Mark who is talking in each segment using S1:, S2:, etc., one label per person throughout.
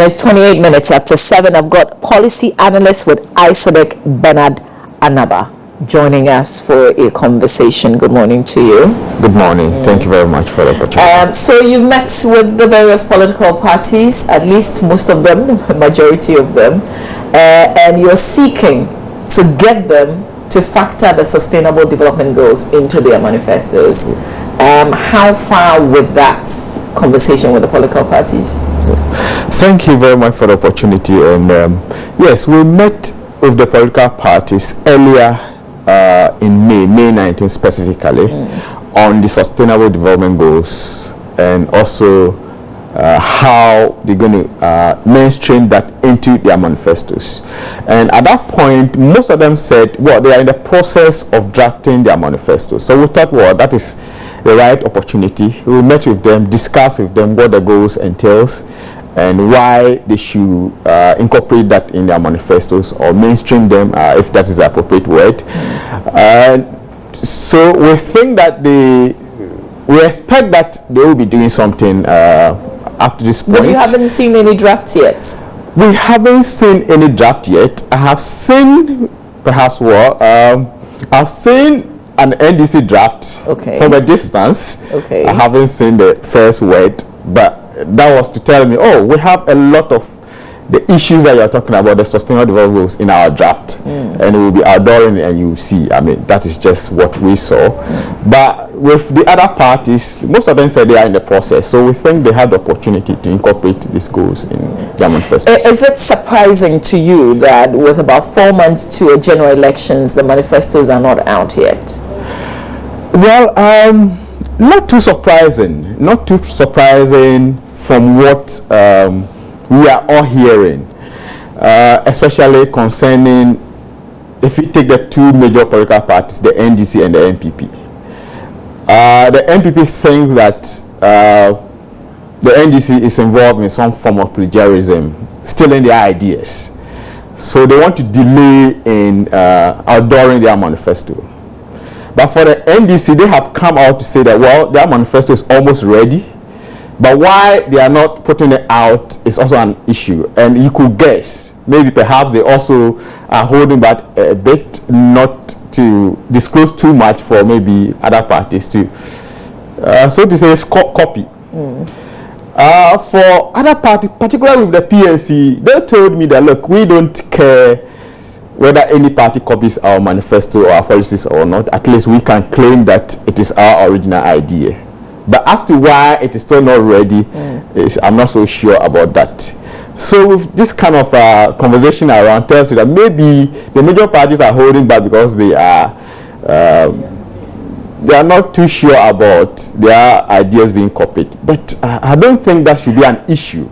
S1: it's 28 minutes after 7. I've got policy analyst with ISODEC, Bernard Anaba, joining us for a conversation. Good morning to you.
S2: Good morning. Thank you very much for the opportunity.
S1: So you met with the various political parties, at least most of them, the majority of them, and you're seeking to get them to factor the sustainable development goals into their manifestos. How far with that conversation with the political parties?
S2: Thank you very much for the opportunity. And yes, we met with the political parties earlier in May 19 specifically, on the sustainable development goals, and also how they're going to mainstream that into their manifestos. And at that point, most of them said, well, they are in the process of drafting their manifestos. So we thought, well, that is the right opportunity. We met with them, discussed with them what the goals entails, and why they should incorporate that in their manifestos or mainstream them, if that is the appropriate word. So we think that we expect that they will be doing something up to this point.
S1: But you haven't seen any drafts yet?
S2: We haven't seen any draft yet. I have seen, perhaps I've seen an NDC draft from a distance. I haven't seen the first word, but that was to tell me, oh, we have a lot of the issues that you're talking about, the sustainable development goals, in our draft, and we'll be outdooring it, and you see. I mean, that is just what we saw. But with the other parties, most of them said they are in the process, so we think they have the opportunity to incorporate these goals in their manifestos.
S1: Is it surprising to you that with about 4 months to a general elections, the manifestos are not out yet?
S2: Well, not too surprising. Not too surprising from what we are all hearing, especially concerning, if you take the two major political parties, the NDC and the NPP. The NPP thinks that the NDC is involved in some form of plagiarism, stealing their ideas. So they want to delay in outdooring their manifesto. But for the NDC, they have come out to say that, well, their manifesto is almost ready. But why they are not putting it out is also an issue. And you could guess, maybe perhaps they also are holding back a bit, not to disclose too much for maybe other parties to, so to say, copy. For other parties, particularly with the PNC, they told me that, look, we don't care whether any party copies our manifesto or our policies or not. At least we can claim that it is our original idea. But as to why it is still not ready, I'm not so sure about that. So with this kind of conversation around, tells you that maybe the major parties are holding back because they are not too sure about their ideas being copied. But I don't think that should be an issue.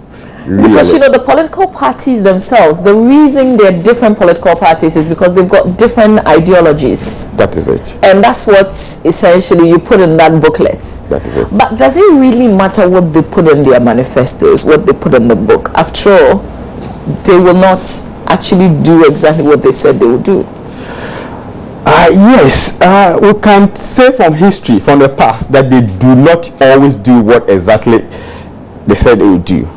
S2: Really.
S1: Because you know, the political parties themselves, the reason they're different political parties is because they've got different ideologies.
S2: That is it.
S1: And that's what essentially you put in that booklet.
S2: That is it.
S1: But does it really matter what they put in their manifestos, what they put in the book? After all, they will not actually do exactly what they've said they will do.
S2: Yes, we can say from history, from the past, that they do not always do what exactly they said they would do.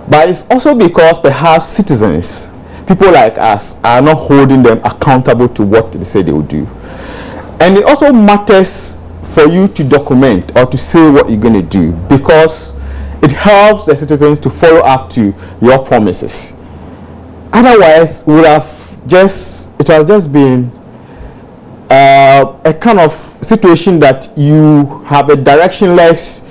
S2: But it's also because perhaps citizens, people like us, are not holding them accountable to what they say they will do. And it also matters for you to document or to say what you're going to do, because it helps the citizens to follow up to your promises. Otherwise, it has just been a kind of situation that you have a directionless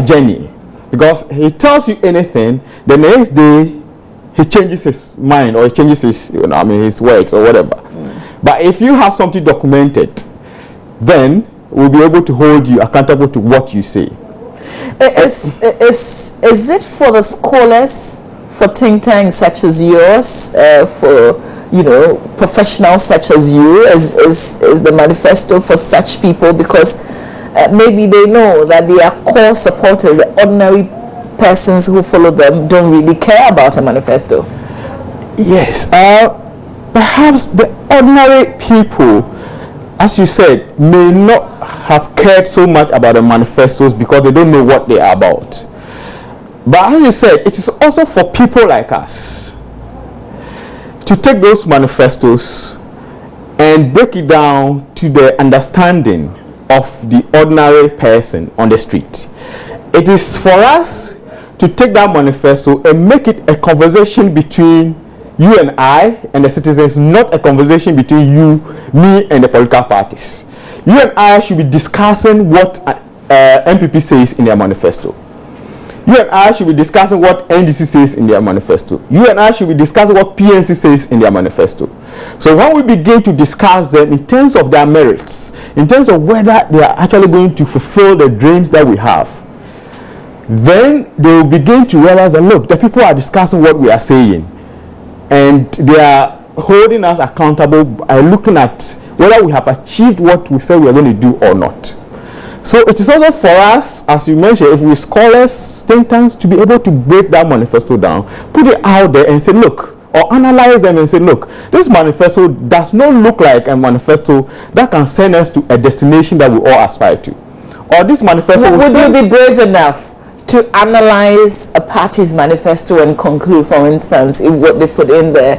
S2: journey. Because he tells you anything, the next day he changes his mind or he changes his, his words or whatever. But if you have something documented, then we'll be able to hold you accountable to what you say.
S1: Is it for the scholars, for think tanks such as yours, for professionals such as you? Is the manifesto for such people? Because maybe they know that their core supporters, the ordinary persons who follow them, don't really care about a manifesto.
S2: Yes, perhaps the ordinary people, as you said, may not have cared so much about the manifestos because they don't know what they are about. But as you said, it is also for people like us to take those manifestos and break it down to the understanding of the ordinary person on the street. It is for us to take that manifesto and make it a conversation between you and I and the citizens, not a conversation between you, me, and the political parties. You and I should be discussing what MPP says in their manifesto. You and I should be discussing what NDC says in their manifesto. You and I should be discussing what PNC says in their manifesto. So when we begin to discuss them in terms of their merits, in terms of whether they are actually going to fulfill the dreams that we have, then they will begin to realize that, look, the people are discussing what we are saying, and they are holding us accountable by looking at whether we have achieved what we said we are going to do or not. So it is also for us, as you mentioned, if we scholars, think tanks, to be able to break that manifesto down, put it out there and say, look, or analyze them and say, look, this manifesto does not look like a manifesto that can send us to a destination that we all aspire to. Or this manifesto...
S1: Would you be brave enough to analyze a party's manifesto and conclude, for instance, if what they put in there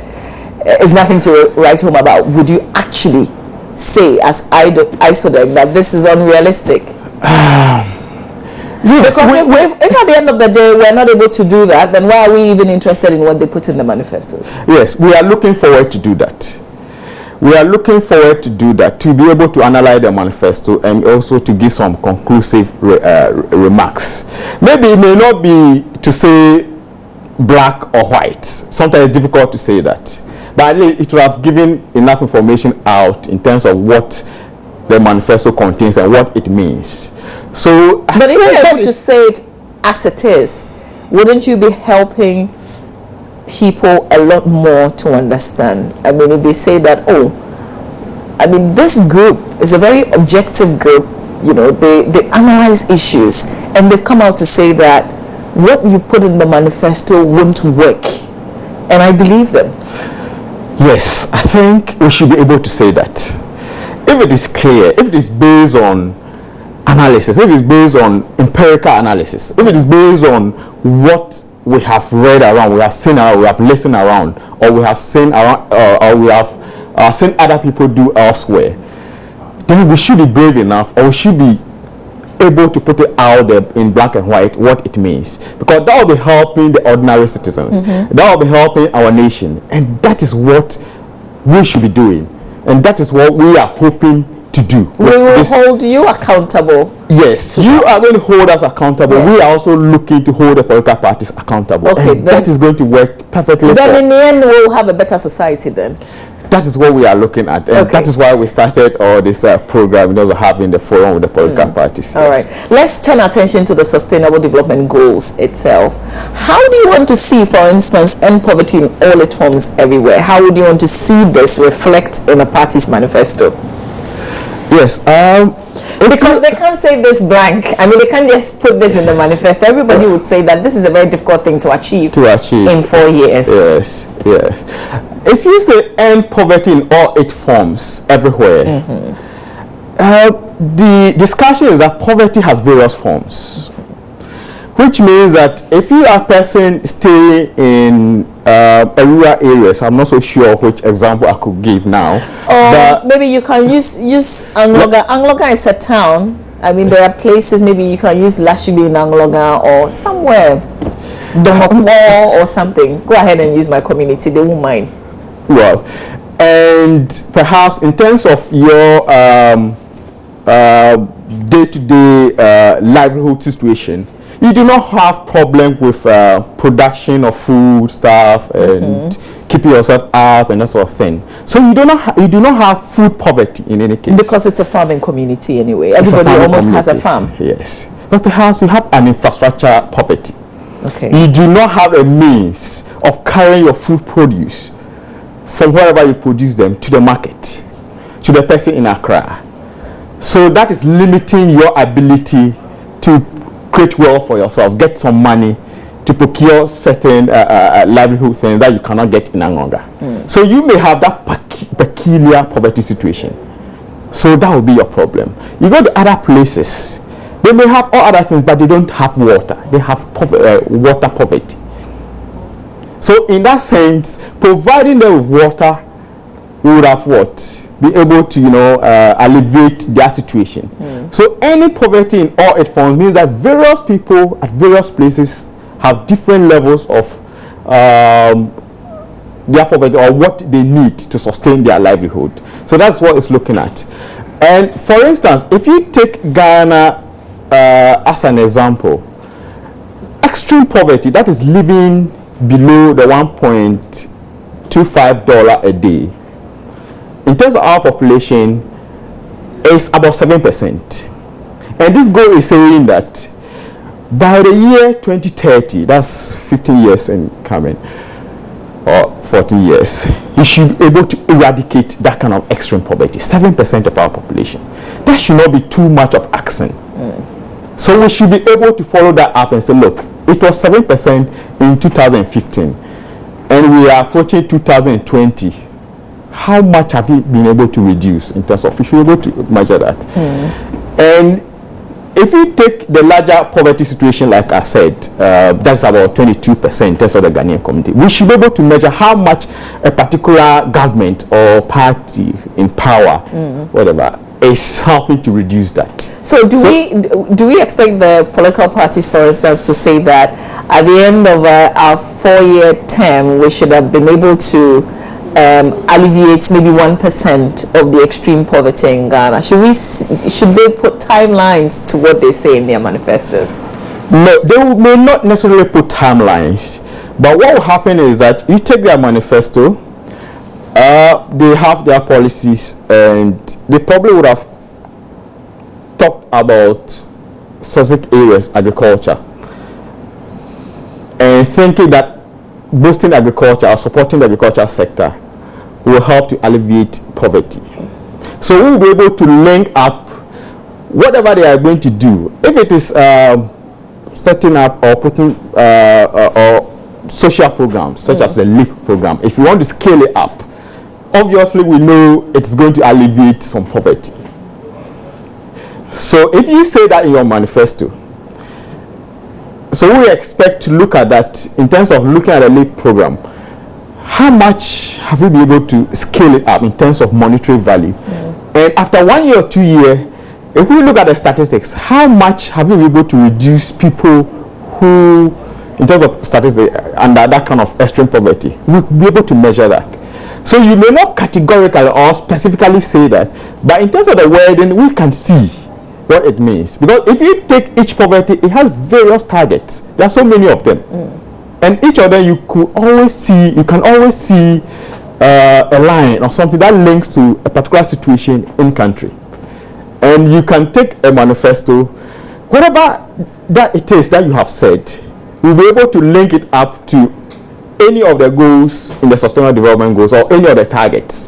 S1: is nothing to write home about? Would you actually say, as ISODEC, that this is unrealistic?
S2: Yes,
S1: because if at the end of the day we're not able to do that, then why are we even interested in what they put in the manifestos?
S2: Yes, we are looking forward to do that. We are looking forward to do that, to be able to analyze the manifesto and also to give some conclusive remarks. Maybe it may not be to say black or white. Sometimes it's difficult to say that. But at least it would have given enough information out in terms of what the manifesto contains and what it means. So,
S1: but if you're able to say it as it is, wouldn't you be helping people a lot more to understand? I mean, if they say that, oh, I mean, this group is a very objective group, you know, they analyze issues, and they've come out to say that what you put in the manifesto won't work, and I believe them.
S2: Yes, I think we should be able to say that. If it is clear, if it is based on analysis, if it is based on empirical analysis, if it is based on what we have read around, we have seen around, we have listened around, or we have seen around, or we have seen other people do elsewhere, then we should be brave enough, or we should be able to put it out there in black and white what it means, because that will be helping the ordinary citizens. That will be helping our nation, and that is what we should be doing, and that is what we are hoping to do.
S1: We will hold you accountable.
S2: Yes, you are going to hold us accountable. Yes. We are also looking to hold the political parties accountable. Okay, and that is going to work perfectly.
S1: Then in the end, we'll have a better society then.
S2: That is what we are looking at, and that is why we started all this program in terms of having the forum with the political parties.
S1: All right, let's turn attention to the Sustainable Development Goals itself. How do you want to see, for instance, end poverty in all its forms everywhere? How would you want to see this reflect in a party's manifesto?
S2: Yes,
S1: because they can't say this blank. I mean, they can't just put this in the manifesto. Everybody would say that this is a very difficult thing to achieve in 4 years.
S2: Yes, yes. If you say end poverty in all its forms everywhere, the discussion is that poverty has various forms, which means that if you are a person staying in a rural area, so I'm not so sure which example I could give now.
S1: Or maybe you can use Angloga. Angloga is a town. I mean, there are places, maybe you can use Lashibi in Angloga or somewhere, Domopo or something. Go ahead and use my community, they won't mind.
S2: Well, and perhaps in terms of your day-to-day livelihood situation, you do not have problem with production of food stuff and keeping yourself up and that sort of thing. So you do not have food poverty in any case, because
S1: it's a farming community anyway. Everybody almost has a farm.
S2: Yes, but perhaps you have an infrastructure poverty.
S1: Okay,
S2: you do not have a means of carrying your food produce from wherever you produce them to the market, to the person in Accra. So that is limiting your ability to create wealth for yourself, get some money to procure certain livelihood things that you cannot get in Angonga. So you may have that peculiar poverty situation. So that will be your problem. You go to other places They may have all other things, but they don't have water. They have water poverty. So in that sense, providing them with water would have what? Be able to, alleviate their situation. So any poverty in all its forms means that various people at various places have different levels of their poverty or what they need to sustain their livelihood. So that's what it's looking at. And for instance, if you take Ghana as an example, extreme poverty, that is living below the $1.25 a day, in terms of our population, is about 7%. And this goal is saying that by the year 2030, that's 15 years and coming, or 14 years, you should be able to eradicate that kind of extreme poverty. 7% of our population. That should not be too much of action. So we should be able to follow that up and say, look, it was 7% in 2015, and we are approaching 2020. How much have we been able to reduce in terms of, we should be able to measure that. And if you take the larger poverty situation, like I said, that's about 22% in terms of the Ghanaian community. We should be able to measure how much a particular government or party in power, whatever, is helping to reduce that.
S1: So do we expect the political parties, for instance, to say that at the end of our 4-year term, we should have been able to alleviate maybe 1% of the extreme poverty in Ghana? Should they put timelines to what they say in their manifestos?
S2: No, they may not necessarily put timelines, but what will happen is that you take their manifesto, they have their policies, and they probably would have talked about specific areas, agriculture, and thinking that boosting agriculture or supporting the agriculture sector will help to alleviate poverty. So we will be able to link up whatever they are going to do. If it is setting up or putting or social programs such as the LEAP program, if you want to scale it up, obviously we know it's going to alleviate some poverty. So if you say that in your manifesto, so we expect to look at that in terms of looking at a LEAP program. How much have we been able to scale it up in terms of monetary value? And after 1 year or 2 years, if we look at the statistics, how much have we been able to reduce people who, in terms of statistics, under that kind of extreme poverty? We'll be able to measure that. So you may not categorically or specifically say that, but in terms of the wording, we can see what it means. Because if you take each poverty, it has various targets. There are so many of them. And each of them you can always see a line or something that links to a particular situation in country. And you can take a manifesto, whatever that it is that you have said, you'll be able to link it up to any of the goals in the Sustainable Development Goals or any of the targets.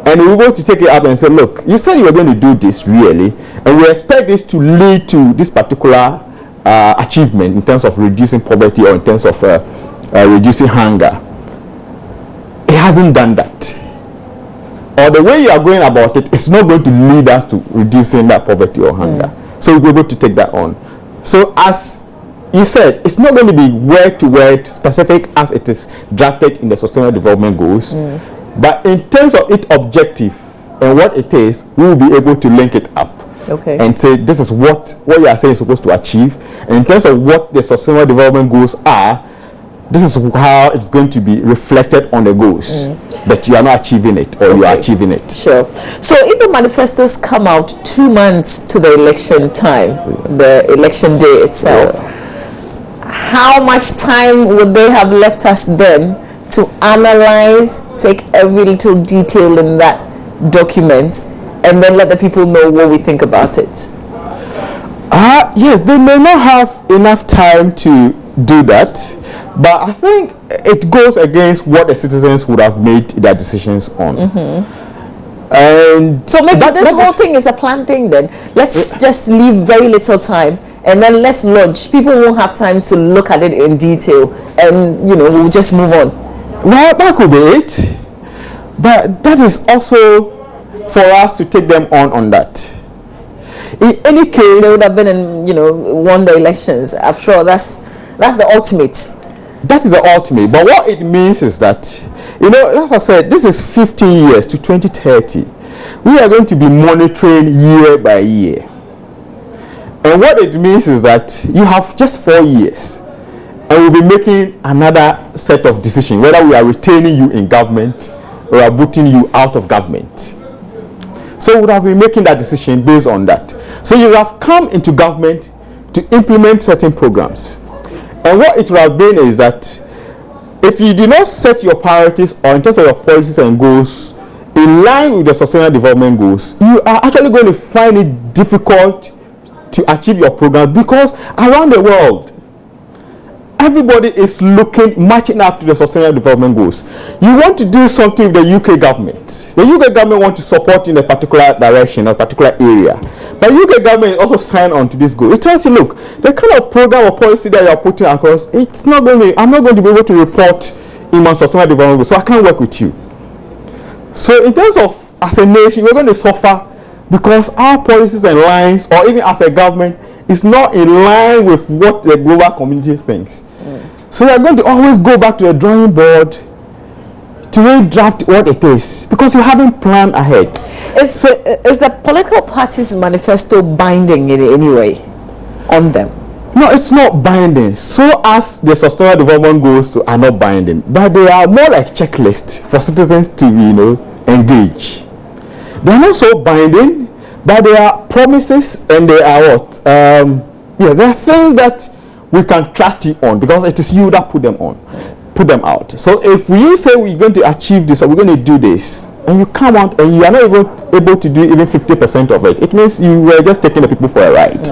S2: And we're going to take it up and say, look, you said you were going to do this really, and we expect this to lead to this particular achievement in terms of reducing poverty or in terms of reducing hunger. It hasn't done that. Or the way you are going about it is not going to lead us to reducing that poverty or hunger. So we'll be able to take that on. So as you said, it's not going to be word to word specific as it is drafted in the Sustainable Development Goals. But in terms of its objective and what it is, we will be able to link it up. And say this is what you are saying is supposed to achieve. And in terms of what the Sustainable Development Goals are, this is how it's going to be reflected on the goals. But you are not achieving it, or you are achieving it.
S1: Sure. So if the manifestos come out 2 months to the election time, the election day itself, how much time would they have left us then to analyze, take every little detail in that document, and then let the people know what we think about it?
S2: Yes, they may not have enough time to do that, but I think it goes against what the citizens would have made their decisions on. And
S1: so maybe this whole thing is a planned thing then. Let's just leave very little time and then let's launch. People won't have time to look at it in detail, and we'll just move on.
S2: Well, that could be it, but that is also for us to take them on that. In any case,
S1: they would have been in, won the elections. I'm sure that's the ultimate.
S2: That is the ultimate. But what it means is that, as I said, this is 15 years to 2030. We are going to be monitoring year by year. And what it means is that you have just 4 years. And we'll be making another set of decisions, whether we are retaining you in government or are booting you out of government. So we have been making that decision based on that. So you have come into government to implement certain programs. And what it would have been is that if you do not set your priorities or in terms of your policies and goals in line with the sustainable development goals, you are actually going to find it difficult to achieve your program, because around the world, everybody is matching up to the sustainable development goals. You want to do something with the UK government. The UK government wants to support in a particular direction, a particular area. But UK government is also signed on to this goal. It tells you, look, the kind of program or policy that you are putting across, I'm not going to be able to report in my sustainable development goals, so I can't work with you. So in terms of, as a nation, we're going to suffer because our policies and lines, or even as a government, is not in line with what the global community thinks. So you are going to always go back to the drawing board to redraft what it is, because you haven't planned ahead.
S1: Is the political party's manifesto binding in any way on them?
S2: No, it's not binding. So as the sustainable development goals are not binding, but they are more like checklists for citizens to engage. They are not so binding, but they are promises, and they are what? Yes, they are things that we can trust you on, because it is you that put them out. So if you say we're going to achieve this or we're going to do this, and you come out and you are not even able to do even 50% of it, it means you were just taking the people for a ride.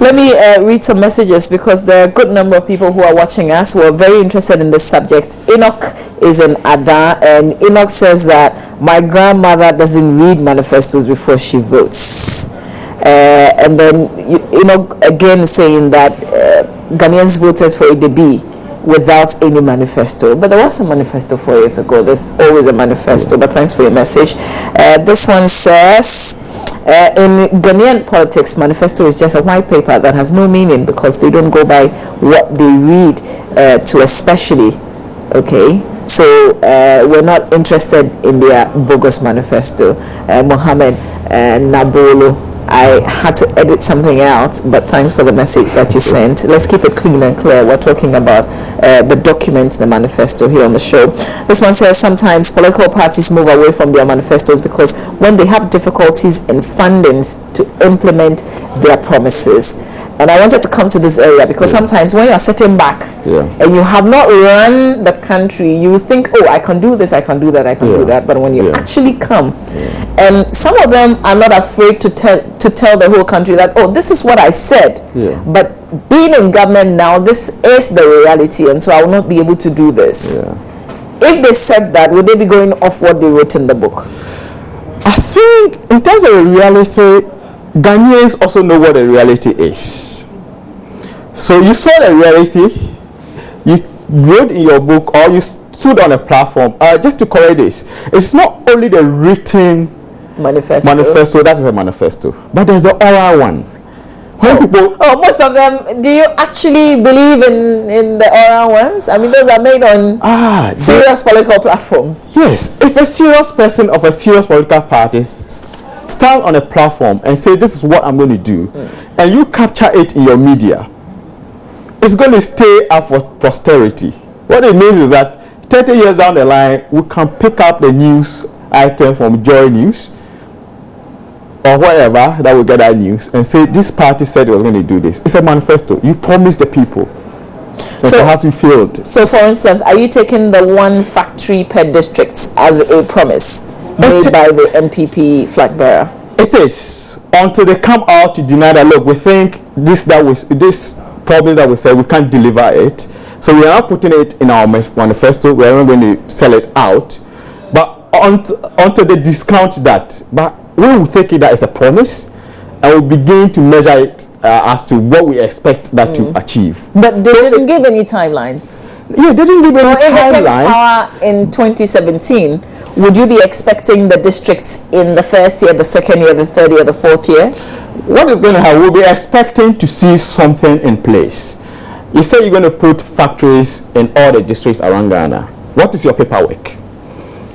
S1: Let me read some messages, because there are a good number of people who are watching us who are very interested in this subject. Enoch is in Ada, and Enoch says that my grandmother doesn't read manifestos before she votes. And then again saying that Ghanaians voted for ADB without any manifesto, but there was a manifesto 4 years ago. There's always a manifesto. But thanks for your message. This one says, in Ghanaian politics, manifesto is just a white paper that has no meaning, because they don't go by what they read to especially. Okay, so we're not interested in their bogus manifesto. Mohammed Nabolo, I had to edit something out, but thanks for the message that you sent. Let's keep it clean and clear. We're talking about the document, the manifesto, here on the show. This one says sometimes political parties move away from their manifestos because when they have difficulties in fundings to implement their promises. And I wanted to come to this area because sometimes when you are sitting back and you have not run the country, you think, oh, I can do this, I can do that, I can do that. But when you actually come, and some of them are not afraid to tell the whole country that, oh, this is what I said. But being in government now, this is the reality, and so I will not be able to do this. If they said that, would they be going off what they wrote in the book?
S2: I think in terms of the reality, Ghanaians also know what the reality is. So you saw the reality, you wrote in your book, or you stood on a platform. Just to correct this, it's not only the written manifesto that is a manifesto, but there's the oral one. When people,
S1: most of them, do you actually believe in the oral ones? I mean, those are made on serious political platforms.
S2: Yes, if a serious person of a serious political party stand on a platform and say, this is what I'm going to do, and you capture it in your media, it's going to stay up for posterity. What it means is that 30 years down the line, we can pick up the news item from Joy News or whatever that will get that news and say, this party said it was going to do this. It's a manifesto. You promised the people. So perhaps you failed. So
S1: for instance, are you taking the one factory per district as a promise made by the MPP flag bearer?
S2: It is, until they come out to deny that, look, we think this promise that we said, we can't deliver it, so we are not putting it in our manifesto. We are not going to sell it out, but until they discount that. But we will take it that as a promise, and we'll begin to measure it as to what we expect that to achieve.
S1: But they didn't give any timelines.
S2: Yeah, they didn't give any timeline. So if they came to
S1: power in 2017, would you be expecting the districts in the first year, the second year, the third year, the fourth year?
S2: what is going to happen? We'll be expecting to see something in place. You say you're going to put factories in all the districts around Ghana. What is your paperwork?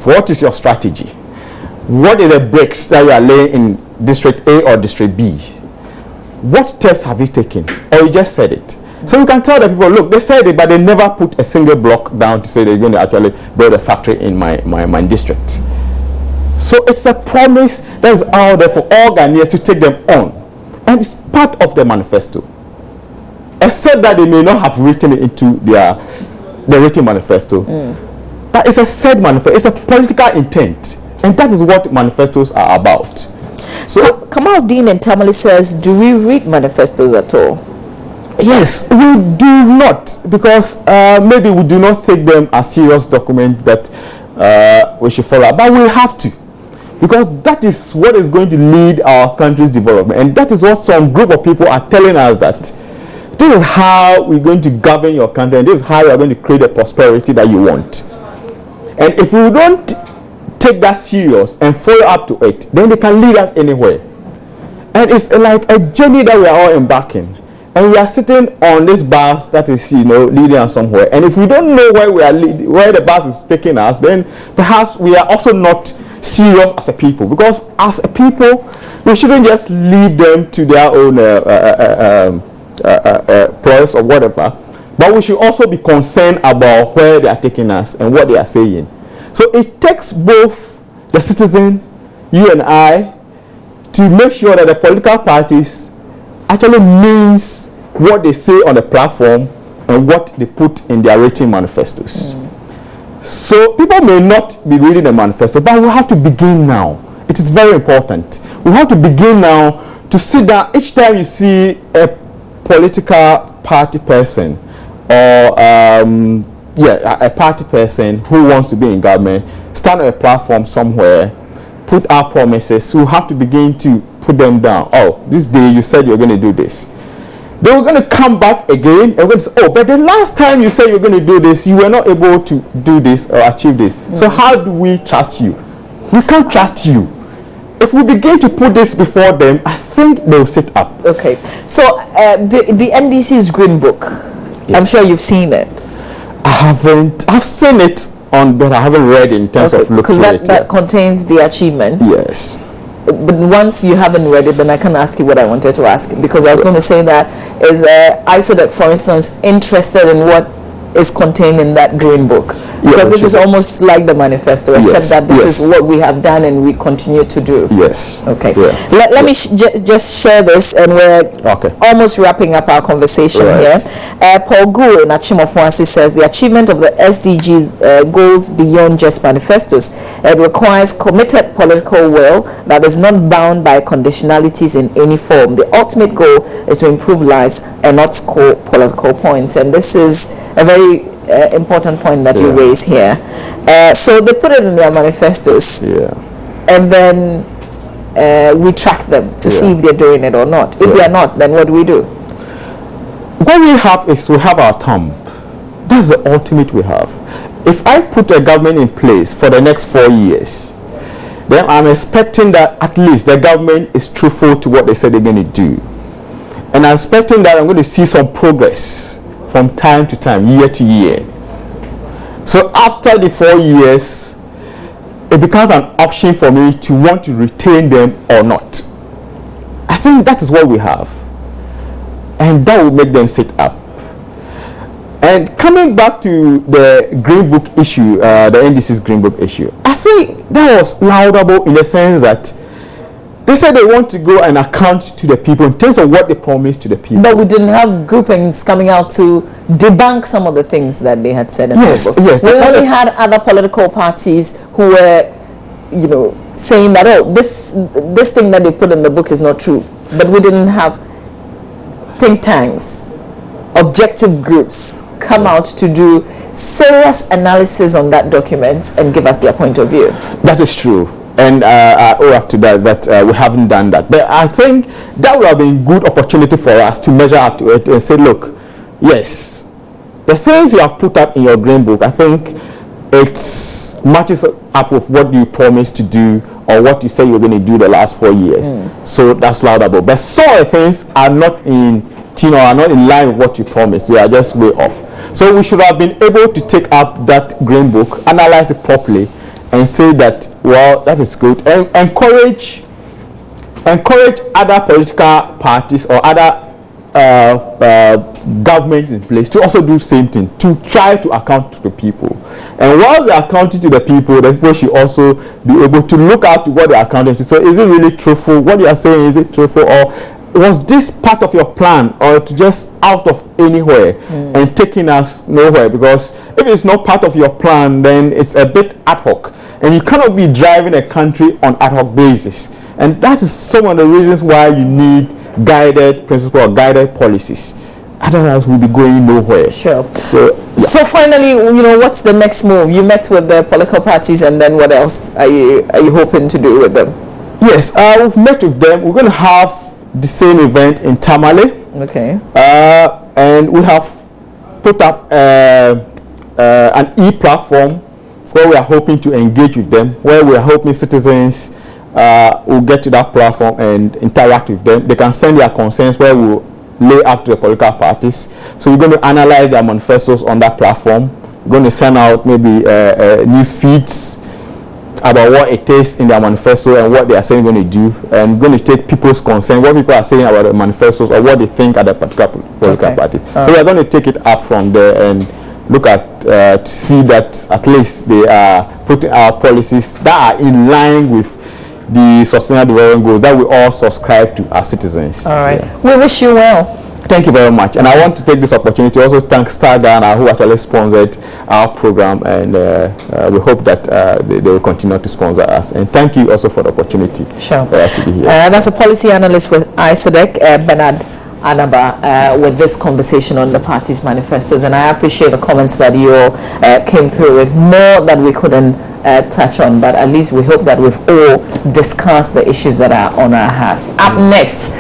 S2: What is your strategy? What are the bricks that you are laying in District A or District B? What steps have you taken? Or you just said it? So you can tell the people, look, they said it, but they never put a single block down to say they're going to actually build a factory in my district. So it's a promise that is out there for all Ghanaians to take them on. And it's part of the manifesto. Except that they may not have written it into the written manifesto. But it's a said manifesto. It's a political intent. And that is what manifestos are about. So
S1: Kamal Dean and Tamale says, do we read manifestos at all?
S2: Yes, we do not, because maybe we do not take them as serious documents that we should follow, but we have to, because that is what is going to lead our country's development, and that is what some group of people are telling us, that this is how we're going to govern your country, and this is how you are going to create the prosperity that you want. And if we don't take that serious and follow up to it, then they can lead us anywhere. And it's like a journey that we are all embarking. And we are sitting on this bus that is, leading us somewhere. And if we don't know where we are where the bus is taking us, then perhaps we are also not serious as a people. Because as a people, we shouldn't just leave them to their own ploys or whatever. But we should also be concerned about where they are taking us and what they are saying. So it takes both the citizen, you and I, to make sure that the political parties actually means what they say on the platform and what they put in their written manifestos. So people may not be reading the manifesto, but we have to begin now. It is very important. We have to begin now to sit down. Each time you see a political party person or a party person who wants to be in government, stand on a platform somewhere, put our promises, so we have to begin to put them down. Oh, this day you said you're going to do this. They were going to come back again and we're going to say, oh, but the last time you said you're going to do this, you were not able to do this or achieve this. So how do we trust you? We can't trust you. If we begin to put this before them, I think they'll sit up.
S1: Okay. So the NDC's Green Book, yes. I'm sure you've seen it.
S2: I've seen it but I haven't read in terms of looking
S1: because that contains the achievements.
S2: Yes.
S1: But once you haven't read it, then I can ask you what I wanted to ask, because I was going to say that is ISODEC, for instance, interested in what is contained in that Green Book, because this is almost like the manifesto, except that this is what we have done and we continue to do.
S2: Yes.
S1: Okay. Let me just share this, and we're almost wrapping up our conversation here. Paul Gu in Achimofwansi says the achievement of the SDGs goes beyond just manifestos. It requires committed political will that is not bound by conditionalities in any form. The ultimate goal is to improve lives and not score political points, and this is a very important point that you raise here. So they put it in their manifestos, and then we track them to see if they're doing it or not. If they are not, then what do we do?
S2: What we have is we have our thumb. That's the ultimate we have. If I put a government in place for the next 4 years, then I'm expecting that at least the government is truthful to what they said they're going to do. And I'm expecting that I'm going to see some progress from time to time, year to year. So after the 4 years, it becomes an option for me to want to retain them or not. I think that is what we have. And that will make them sit up. And coming back to the Green Book issue, the NDC's Green Book issue, I think that was laudable in the sense that they said they want to go and account to the people in terms of what they promised to the people.
S1: But we didn't have groupings coming out to debunk some of the things that they had said in the book.
S2: Yes,
S1: we only had other political parties who were, saying that, oh, this thing that they put in the book is not true. But we didn't have think tanks, objective groups come out to do serious analysis on that document and give us their point of view.
S2: That is true. And I owe up to that we haven't done that. But I think that would have been a good opportunity for us to measure up to it and say, look, yes, the things you have put up in your Green Book, I think it matches up with what you promised to do or what you say you're going to do the last 4 years. So that's laudable. But some of the things are not in are not in line with what you promised. They are just way off. So we should have been able to take up that green book, analyze it properly, and say that, well, that is good, and encourage other political parties or other governments in place to also do the same thing, to try to account to the people. And while they're accounting to the people should also be able to look at what they're accounting to. So is it really truthful? What you are saying, is it truthful? Or was this part of your plan, or to just out of anywhere and taking us nowhere? Because if it's not part of your plan, then it's a bit ad hoc, and you cannot be driving a country on ad hoc basis. And that is some of the reasons why you need guided principles or guided policies. Otherwise, we'll be going nowhere.
S1: Sure. So finally, what's the next move? You met with the political parties, and then what else are you hoping to do with them?
S2: Yes, we've met with them. We're going to have the same event in Tamale.
S1: Okay.
S2: And we have put up an e-platform where we are hoping to engage with them, where we are hoping citizens will get to that platform and interact with them. They can send their concerns, where we'll lay out to the political parties. So we're going to analyze their manifestos on that platform. We're going to send out maybe news feeds about what it is in their manifesto and what they are saying going to do, and going to take people's concern, what people are saying about the manifestos or what they think at the particular political party. So we are going to take it up from there and look at to see that at least they are putting our policies that are in line with the sustainable development goals that we all subscribe to as citizens.
S1: All right. Yeah. We wish you well.
S2: Thank you very much. And I want to take this opportunity to also thank Star Ghana, who actually sponsored our program, and we hope that they will continue to sponsor us. And thank you also for the opportunity for us to be here.
S1: That's a policy analyst with ISODEC, Bernard Anaba, with this conversation on the party's manifestos. And I appreciate the comments that you all came through with, more that we couldn't touch on, but at least we hope that we've all discussed the issues that are on our heart. Up next,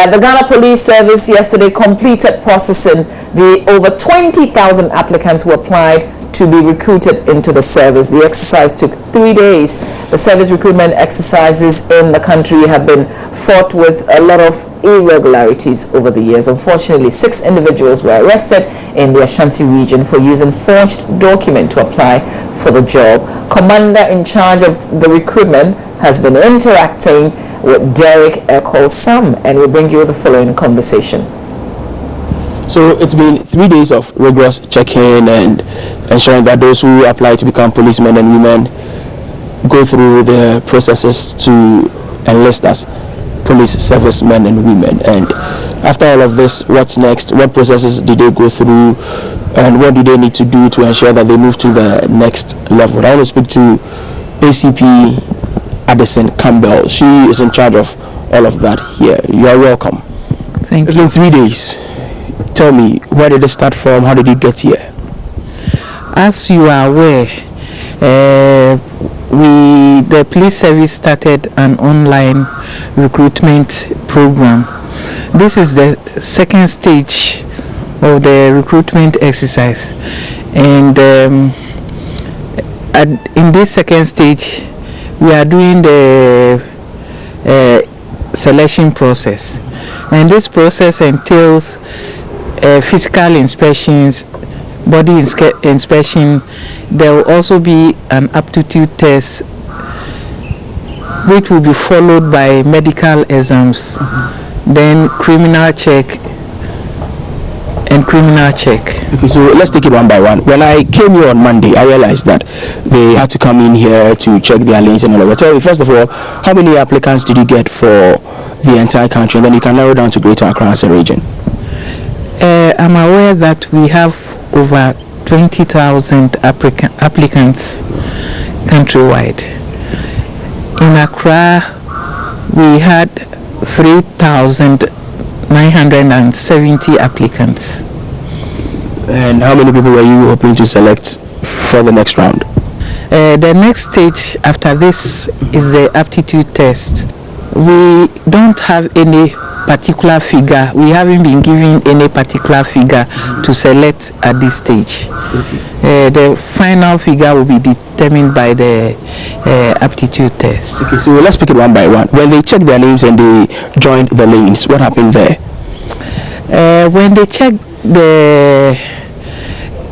S1: the Ghana Police Service yesterday completed processing the over 20,000 applicants who applied to be recruited into the service. The exercise took 3 days. The service recruitment exercises in the country have been fraught with a lot of irregularities over the years. Unfortunately, 6 individuals were arrested in the Ashanti region for using forged documents to apply for the job. Commander in charge of the recruitment has been interacting with Derek Eccles-Sam, and we'll bring you the following conversation.
S3: So it's been 3 days of rigorous checking and ensuring that those who apply to become policemen and women go through the processes to enlist as police servicemen and women. And after all of this, what's next? What processes do they go through, and what do they need to do to ensure that they move to the next level? I want to speak to ACP Addison Campbell. She is in charge of all of that here. You are welcome.
S4: Thank you.
S3: It's been 3 days. Tell me, where did it start from? How did you get here?
S4: As you are aware, the police service started an online recruitment program. This is the second stage of the recruitment exercise, and in this second stage we are doing the selection process, and this process entails physical inspections, body inspection. There will also be an aptitude test, which will be followed by medical exams, then criminal check and criminal check.
S3: Okay, so let's take it one by one. When I came here on Monday, I realized that they had to come in here to check their lanes and all of that. Tell me, first of all, how many applicants did you get for the entire country? And then you can narrow down to Greater Accra as a region.
S4: I'm aware that we have over 20,000 applicants countrywide. In Accra, we had 3,970 applicants.
S3: And how many people were you hoping to select for the next round?
S4: The next stage after this is the aptitude test. We don't have any particular figure. We haven't been given any particular figure to select at this stage. The final figure will be determined by the aptitude test.
S3: Okay, so let's pick it one by one. When they checked their names and they joined the lanes, what happened there?
S4: When they checked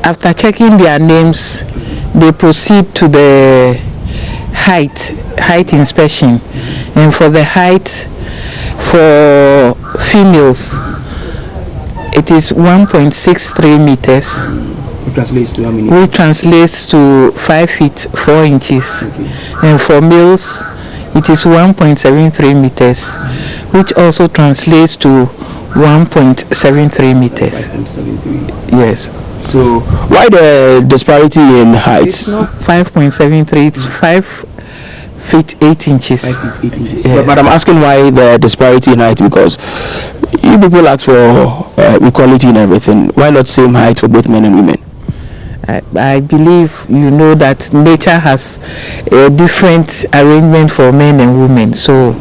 S4: after checking their names, they proceed to the height inspection, and for the height for females it is 1.63 meters,
S3: It translates to how many?
S4: which translates to 5 feet 4 inches. And for males it is 1.73 meters, which also translates to 1.73 meters.
S3: 5.73.
S4: Yes.
S3: So why the disparity in heights?
S4: It's not 5.73, it's 5 feet 8 inches.
S3: 5 feet 8 inches.
S4: Yes.
S3: But I'm asking why the disparity in height, because you people ask for equality and everything. Why not same height for both men and women?
S4: I believe you know that nature has a different arrangement for men and women, so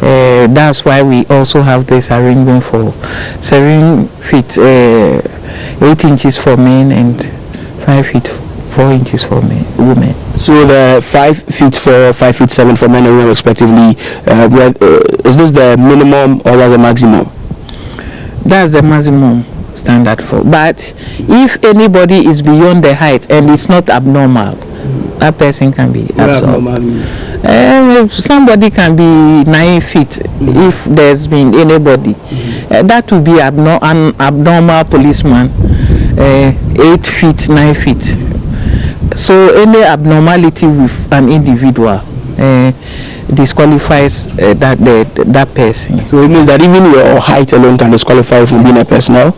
S4: that's why we also have this arrangement for 7 feet 8 inches for men and 5 feet 4 inches for women.
S3: So the 5 feet 4, 5 feet 7 for men and women respectively, is this the minimum or the maximum?
S4: That's the maximum standard for. But if anybody is beyond the height and it's not abnormal, that person can be absorbed. Somebody can be 9 feet if there's been anybody. That would be an abnormal policeman, 8 feet, 9 feet. So any abnormality with an individual disqualifies that person.
S3: So it means that even your height alone can disqualify you from being a personnel?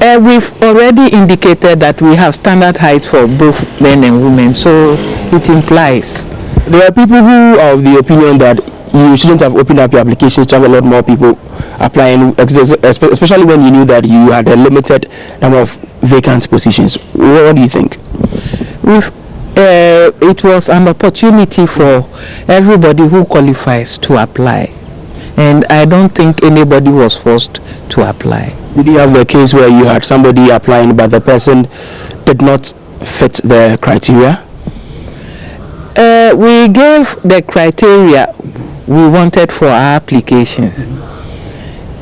S4: We've already indicated that we have standard heights for both men and women, so it implies.
S3: There are people who are of the opinion that you shouldn't have opened up your applications to have a lot more people applying, especially when you knew that you had a limited number of vacant positions. What do you think?
S4: It was an opportunity for everybody who qualifies to apply, and I don't think anybody was forced to apply.
S3: Did you have the case where you had somebody applying but the person did not fit the criteria?
S4: We gave the criteria we wanted for our applications.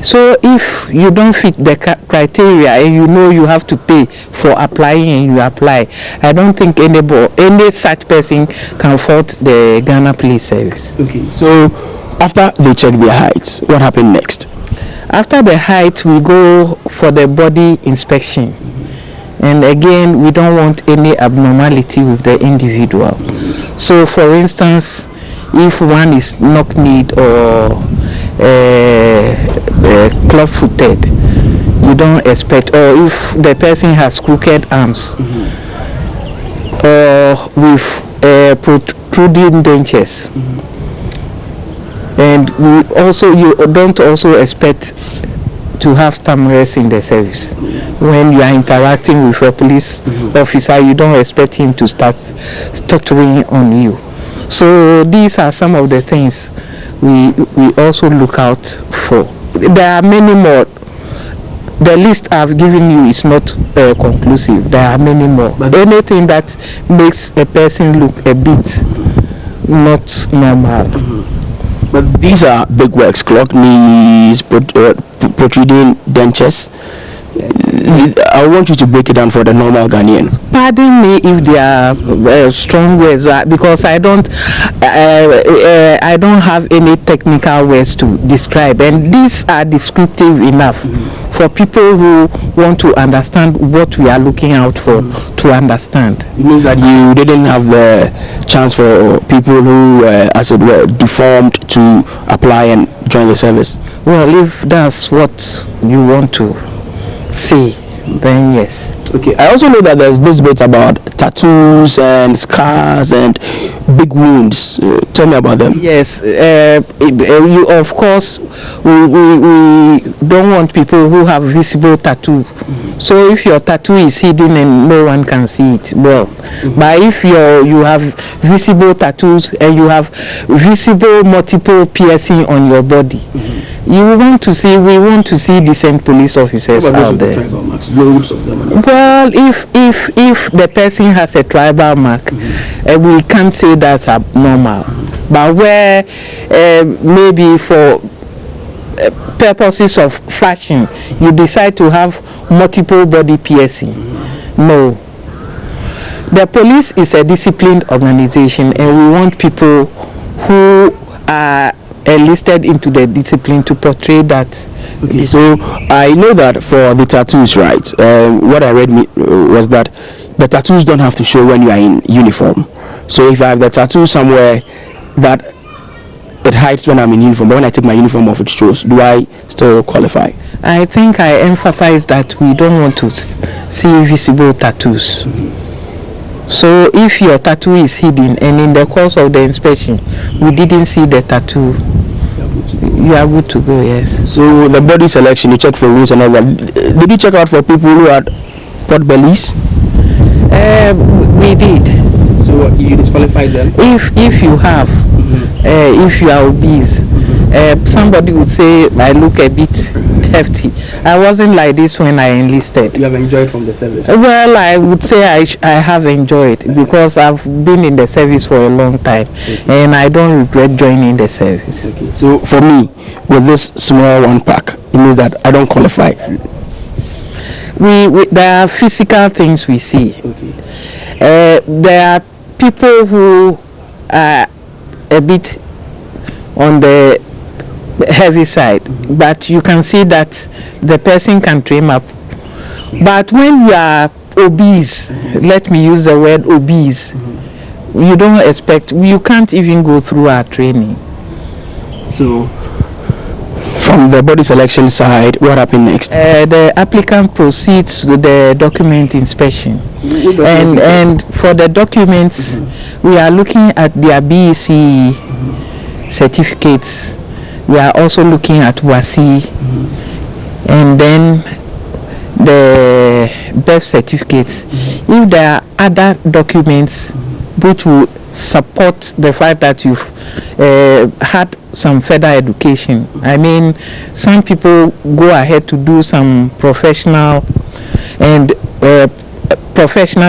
S4: So if you don't fit the criteria and you know you have to pay for applying and you apply, I don't think any such person can fault the Ghana Police Service.
S3: Okay. So after they check their heights, what happened next?
S4: After the height, we go for the body inspection. And again, we don't want any abnormality with the individual. So for instance, if one is knock-kneed or club-footed, you don't expect, or if the person has crooked arms, or with protruding dentures, and you don't also expect to have stammerers in the service. When you are interacting with a police officer, you don't expect him to start stuttering on you. So these are some of the things we also look out for. There are many more. The list I've given you is not conclusive. There are many more. But anything that makes a person look a bit not normal.
S3: But these are big works: clock knees, protruding dentures. I want you to break it down for the normal Ghanaians.
S4: Pardon me if they are strong words, because I don't have any technical words to describe, and these are descriptive enough for people who want to understand what we are looking out for to understand.
S3: It means that you didn't have the chance for people who, as it were, deformed to apply and join the service.
S4: Well, if that's what you want to say, then yes.
S3: Okay, I also know that there's this bit about tattoos and scars and big wounds. Tell me about them.
S4: Yes, you, of course, we don't want people who have visible tattoo. So if your tattoo is hidden and no one can see it, well, but if you have visible tattoos and you have visible multiple piercing on your body, we want to see decent police officers out there. Well, if the person has a tribal mark, we can't say that's abnormal. But where maybe for purposes of fashion, you decide to have multiple body piercing, no. The police is a disciplined organization, and we want people who are enlisted into the discipline to portray that.
S3: Okay, so I know that for the tattoos, right? What I read was that the tattoos don't have to show when you are in uniform. So if I have the tattoo somewhere that it hides when I'm in uniform, but when I take my uniform off, it shows. Do I still qualify?
S4: I think I emphasize that we don't want to see visible tattoos. So if your tattoo is hidden and in the course of the inspection we didn't see the tattoo, you are good to go, yes.
S3: So the body selection, you check for wounds and all that. Did you check out for people who had pot bellies?
S4: We did.
S3: So you disqualified them?
S4: If you have, if you are obese, somebody would say I look a bit hefty. I wasn't like this when I enlisted.
S3: You have enjoyed from the service?
S4: Well, I would say I have enjoyed, because I've been in the service for a long time, and I don't regret joining the service.
S3: Okay. So for me, with this small one pack, it means that I don't qualify.
S4: There are physical things we see.
S3: Okay.
S4: There are people who are a bit on the heavy side, but you can see that the person can trim up. But when you are obese, let me use the word obese, you don't expect, you can't even go through our training.
S3: So from the body selection side, what happened next?
S4: The applicant proceeds to the document inspection, and for the documents we are looking at their BEC certificates. We are also looking at WASI, and then the birth certificates. If there are other documents which will support the fact that you've had some further education. I mean, some people go ahead to do some professional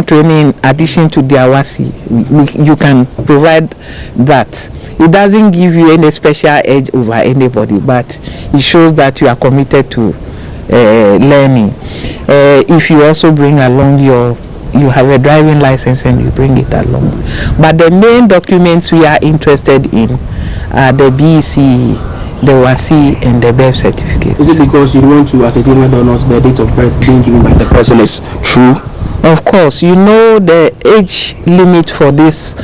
S4: training in addition to their WASI. You can provide that. It doesn't give you any special edge over anybody, but it shows that you are committed to learning. If you also bring along you have a driving license and you bring it along. But the main documents we are interested in are the BEC, the WASI, and the birth certificate.
S3: Is it because you want to ascertain whether or not the date of birth being given by the person is true?
S4: Of course, you know the age limit for this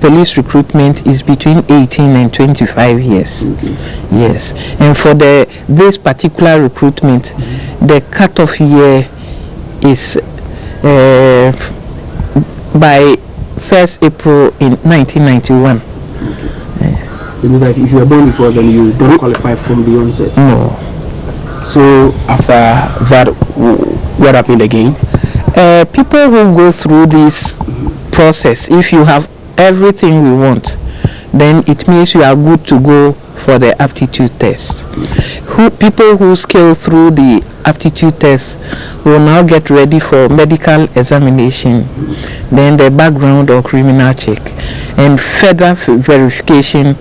S4: police recruitment is between 18 and 25 years. Yes, and for this particular recruitment, the cutoff year is by 1st April in 1991.
S3: So that if you are born before, then you don't qualify from the onset?
S4: No.
S3: So after that, what happened again?
S4: People who go through this process, if you have everything we want, then it means you are good to go for the aptitude test. People who scale through the aptitude test will now get ready for medical examination, then the background or criminal check, and further verification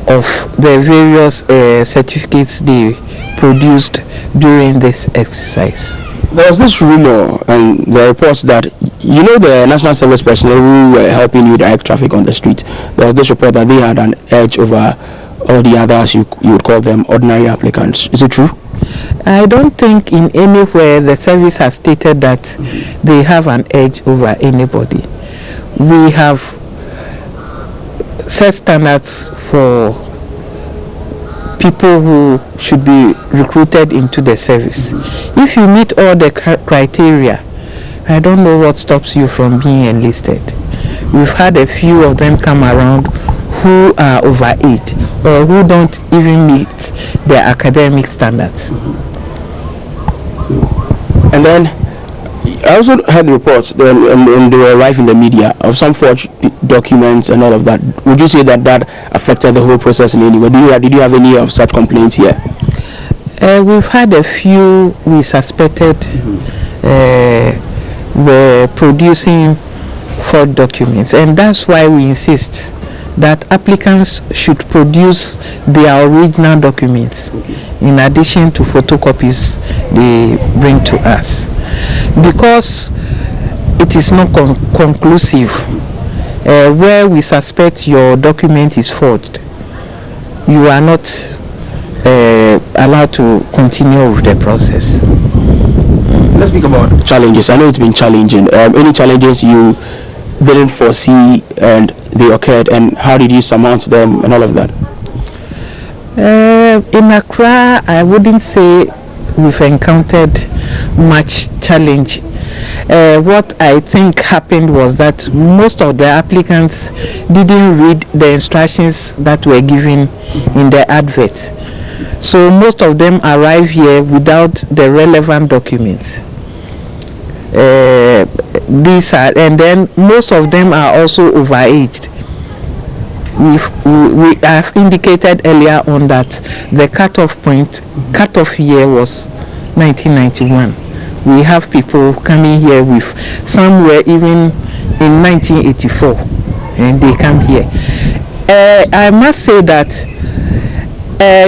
S4: of the various certificates they produced during this exercise.
S3: There was this rumor and the reports that, you know, the national service personnel who were helping you direct traffic on the street, there was this report that they had an edge over all the others, you would call them ordinary applicants. Is it true?
S4: I don't think in anywhere the service has stated that they have an edge over anybody. We have set standards for people who should be recruited into the service. If you meet all the criteria, I don't know what stops you from being enlisted. We've had a few of them come around who are over 8 or who don't even meet their academic standards.
S3: And then I also heard reports when they were arriving in the media of some forged documents and all of that. Would you say that that affected the whole process in any way? Did you have any of such complaints here?
S4: We've had a few we suspected were producing forged documents, and that's why we insist that applicants should produce their original documents in addition to photocopies they bring to us, because it is not conclusive. Where we suspect your document is forged, you are not allowed to continue with the process.
S3: Let's speak about challenges. I know it's been challenging. Any challenges you didn't foresee and they occurred, and how did you surmount them and all of that?
S4: In Accra, I wouldn't say we've encountered much challenge. What I think happened was that most of the applicants didn't read the instructions that were given in the advert. So most of them arrive here without the relevant documents. And then most of them are also overaged. We have indicated earlier on that the cutoff year was 1991. We have people coming here with, some were even in 1984, and they come here. I must say that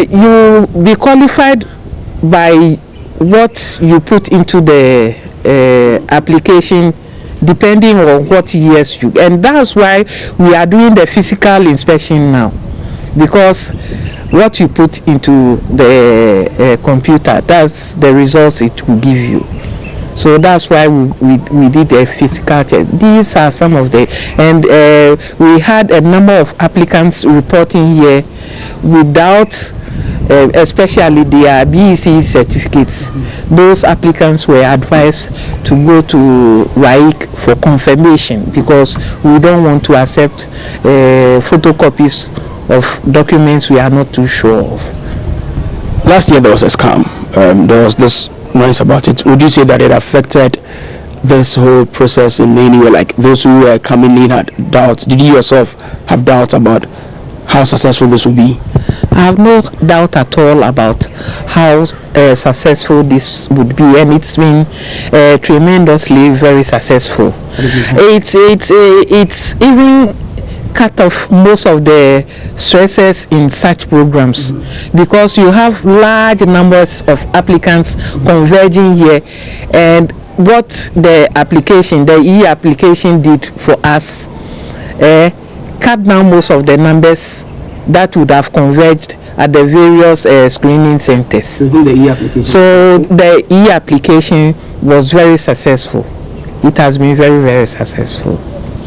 S4: you be qualified by what you put into the application, depending on what years you, and that's why we are doing the physical inspection now, because what you put into the computer, that's the results it will give you. So that's why we did a physical check. These are some of the, and we had a number of applicants reporting here without especially their BEC certificates. Those applicants were advised to go to RAIC for confirmation, because we don't want to accept photocopies of documents we are not too sure of.
S3: Last year there was a scam. There was this noise about it. Would you say that it affected this whole process in any way? Like those who were coming in had doubts. Did you yourself have doubts about how successful this will be?
S4: I have no doubt at all about how successful this would be, and it's been tremendously very successful. It's even cut off most of the stresses in such programs, because you have large numbers of applicants converging here, and what the application, the e-application did for us, cut down most of the numbers that would have converged at the various screening centers.
S3: So
S4: the e-application was very successful. It has been very, very successful.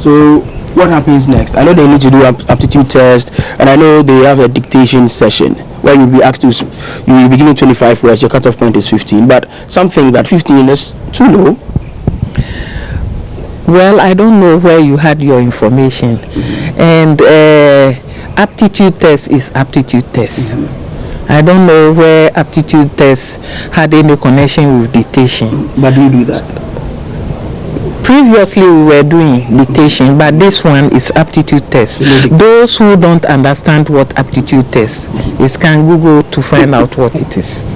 S3: So what happens next? I know they need to do aptitude test, and I know they have a dictation session where you'll be asked to, you will be given 25 words, your cutoff point is 15, but some think that 15 is too low.
S4: Well, I don't know where you had your information, and aptitude test is aptitude test. I don't know where aptitude test had any connection with dictation.
S3: But do you do that?
S4: Previously we were doing dictation, but this one is aptitude test. Those who don't understand what aptitude test is can Google to find out what it is.